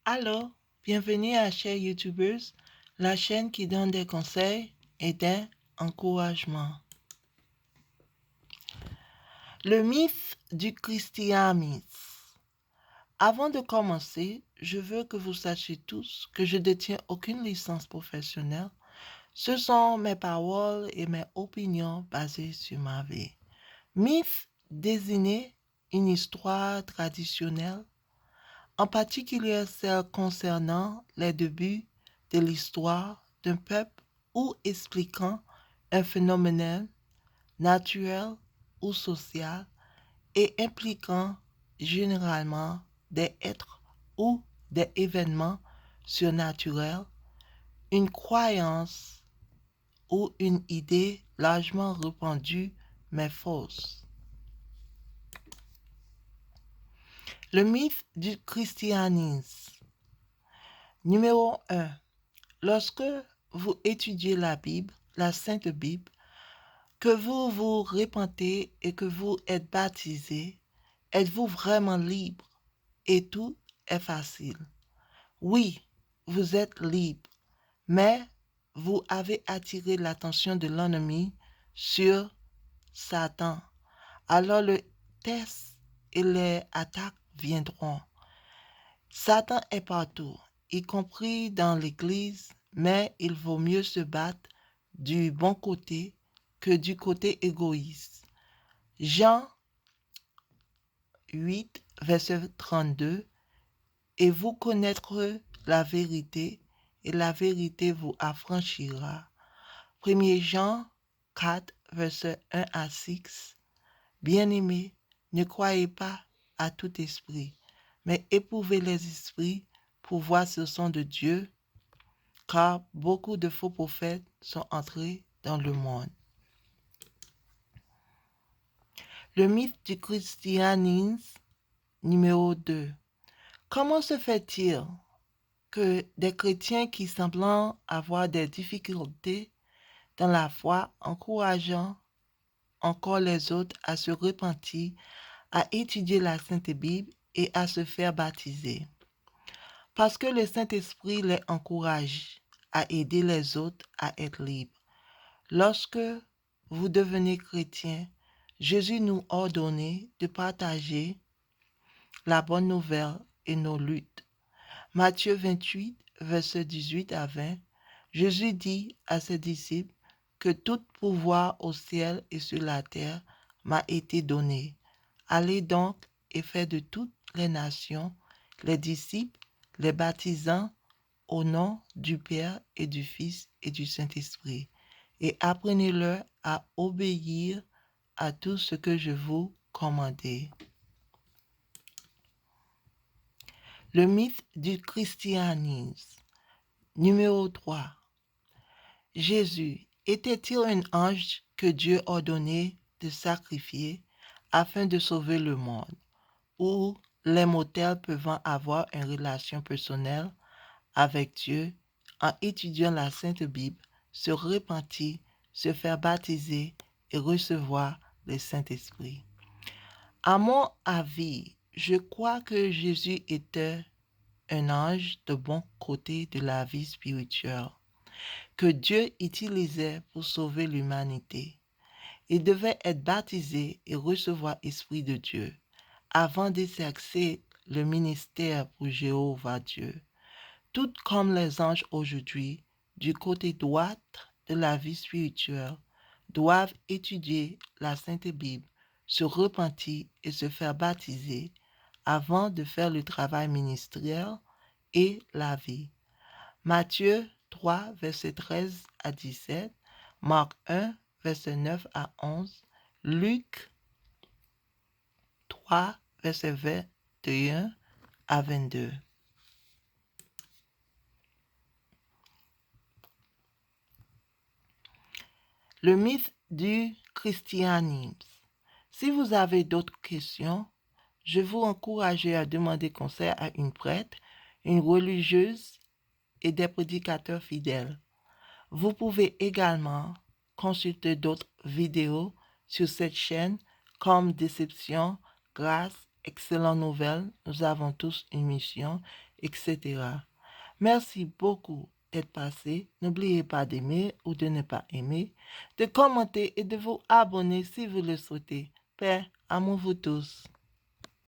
Allô, bienvenue à Chers YouTubers, la chaîne qui donne des conseils et des encouragements. Le mythe du christianisme. Avant de commencer, je veux que vous sachiez tous que je ne détiens aucune licence professionnelle. Ce sont mes paroles et mes opinions basées sur ma vie. Mythe désigne une histoire traditionnelle, en particulier celle concernant les débuts de l'histoire d'un peuple ou expliquant un phénomène naturel ou social et impliquant généralement des êtres ou des événements surnaturels, une croyance ou une idée largement répandue mais fausse. Le mythe du christianisme. Numéro 1. Lorsque vous étudiez la Bible, la Sainte Bible, que vous vous repentez et que vous êtes baptisé, êtes-vous vraiment libre et tout est facile? Oui, vous êtes libre, mais vous avez attiré l'attention de l'ennemi sur Satan. Alors le test et les attaques viendront. Satan est partout, y compris dans l'Église, mais il vaut mieux se battre du bon côté que du côté égoïste. Jean 8, verset 32, et vous connaîtrez la vérité, et la vérité vous affranchira. 1 Jean 4, verset 1 à 6. Bien-aimés, ne croyez pas à tout esprit, mais éprouvez les esprits pour voir s'ils sont de Dieu, car beaucoup de faux prophètes sont entrés dans le monde. Le mythe du christianisme numéro 2. Comment se fait-il que des chrétiens qui semblent avoir des difficultés dans la foi, encourageant encore les autres à se repentir, à étudier la Sainte Bible et à se faire baptiser? Parce que le Saint-Esprit les encourage à aider les autres à être libres. Lorsque vous devenez chrétien, Jésus nous a ordonné de partager la bonne nouvelle et nos luttes. Matthieu 28, versets 18 à 20, Jésus dit à ses disciples que tout pouvoir au ciel et sur la terre m'a été donné. Allez donc et faites de toutes les nations les disciples, les baptisant au nom du Père et du Fils et du Saint-Esprit, et apprenez-leur à obéir à tout ce que je vous commandais. Le mythe du christianisme. Numéro 3. Jésus était-il un ange que Dieu ordonnait de sacrifier afin de sauver le monde, ou les mortels peuvent avoir une relation personnelle avec Dieu en étudiant la Sainte Bible, se repentir, se faire baptiser et recevoir le Saint-Esprit? À mon avis, je crois que Jésus était un ange de bon côté de la vie spirituelle que Dieu utilisait pour sauver l'humanité. Il devait être baptisé et recevoir l'Esprit de Dieu avant d'exercer le ministère pour Jéhovah Dieu. Tout comme les anges aujourd'hui, du côté droit de la vie spirituelle, doivent étudier la Sainte Bible, se repentir et se faire baptiser avant de faire le travail ministériel et la vie. Matthieu 3, verset 13 à 17, Marc 1, verset 9 à 11, Luc 3, verset 21 à 22. Le mythe du christianisme. Si vous avez d'autres questions, je vous encourage à demander conseil à une prêtre, une religieuse et des prédicateurs fidèles. Vous pouvez également consulter d'autres vidéos sur cette chaîne comme Déception, Grâce, Excellentes Nouvelles, Nous avons tous une mission etc. Merci beaucoup d'être passé. N'oubliez pas d'aimer ou de ne pas aimer, de commenter et de vous abonner si vous le souhaitez. Paix, amour vous tous.